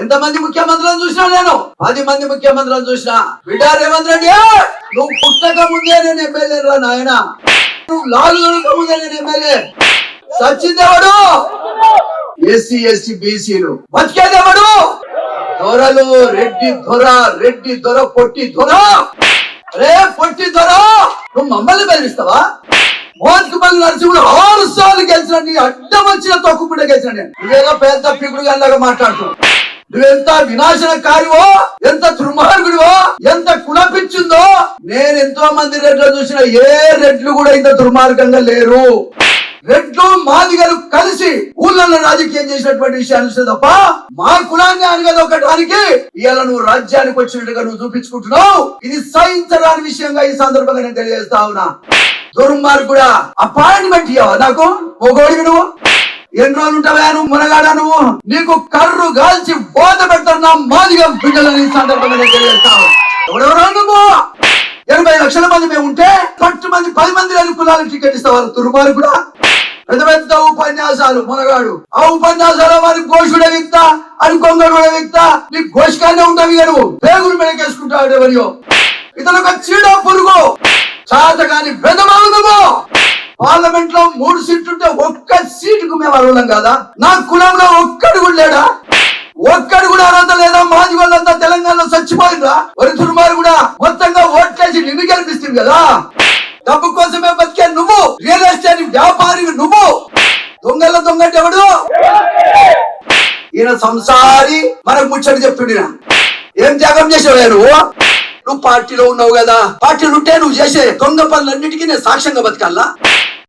ఎంతమంది ముఖ్యమంత్రులను చూసినా నేను 10 మంది ముఖ్యమంత్రులను చూసినా. బిడ్డ రేవంత్ రెడ్డి, నువ్వు పుట్టక ముందే నేను ఎమ్మెల్యే రా నాయన. నువ్వు లాలు దొరక ముందే నేను ఎమ్మెల్యే. సచ్చిందేవాడు ఎస్సీ ఎస్టీ బీసీలు, బతికేదేవాడు దొరలు. రెడ్డి దొర పొట్టి దొర. రే పొట్టి దొర, నువ్వు మమ్మల్ని బెదిరిస్తావా? మోత్కుపల్లి నరసింహుడు 6 సార్లు గెలిచిన, నీ అడ్డం వచ్చిన తొక్కుకుంటే గెలిచిన. నువ్వేదో పెద్ద పిగుడు గల్లాగా మాట్లాడుతున్నావు. నువ్వెంత వినాశనకారివో, ఎంత దుర్మార్గుడివో, ఎంత కులపిచ్చిందో. నేను ఎంతో మంది రెడ్లు చూసిన, ఏ రెడ్లు కూడా ఇంత దుర్మార్గంగా లేరు. రెడ్లు మాదిగలు కలిసి ఊళ్ళలో రాజకీయం చేసినటువంటి విషయాలు తప్ప మా కులాన్ని అనగదొక్కడానికి ఇవాళ నువ్వు రాజ్యానికి వచ్చినట్టుగా నువ్వు చూపించుకుంటున్నావు. ఇది సహించరాని విషయంగా ఈ సందర్భంగా నేను తెలియజేస్తా ఉన్నా. దుర్మార్గుడా, అపాయింట్మెంట్ ఇవ్వవా నాకు? ఒకడికి నువ్వు ఎన్ని రోజులు ఉంటావా నువ్వు? మునగాడా నువ్వు? నీకు కర్రు గాల్చి బోధ పెడుతున్నా మాదిగా బిడ్డలని ఈ సందర్భంగా నేను తెలియజేస్తావు. ఎవరెవరో నువ్వు 80 లక్షల మంది మేము ఉంటే 10 మంది 10 మంది లేని కులాలకు టికెట్ ఇస్తావారు. దుర్మార్గుడా, పెద్ద పెద్ద ఉపన్యాసాలు మునగాడు. ఆ ఉపన్యాసాల వారి గోషుడే విక్తా, అని కొంగడు కూడా విక్తా. నీ గోషకానే ఉంటావు ఇక నువ్వు. పేగులు మెడకేసుకుంటాడు ఎవరియో. ఇతను ఒక చీడ పురుగు, చాత కాని పెదమవుతాము. పార్లమెంట్ లో 3 సీట్లు ఉంటే ఒక్క సీటుకు మేము అర్హులం కాదా? నా కులంలో ఒక్కడు కూడా లేడా? ఒక్కడు కూడా అర్హత లేదా? మాది వాళ్ళంతా తెలంగాణలో చచ్చిపోయిందా? ఒక దుర్మారు కూడా మొత్తంగా ఓట్లేసి నిన్ను గెలిపిస్తుంది కదా. డబ్బు కోసమే బతికే నువ్వు, రియల్ ఎస్టేట్ వ్యాపారి నువ్వు. దొంగ ఎవడు? ఈయన సంసారి మనకు ముచ్చడి చెప్తుండినా. ఏం త్యాగం చేసావా నువ్వు? నువ్వు పార్టీలో ఉన్నావు కదా, పార్టీలు ఉంటే నువ్వు చేసే దొంగ పనులన్నిటికీ నేను సాక్ష్యంగా బతకాలా?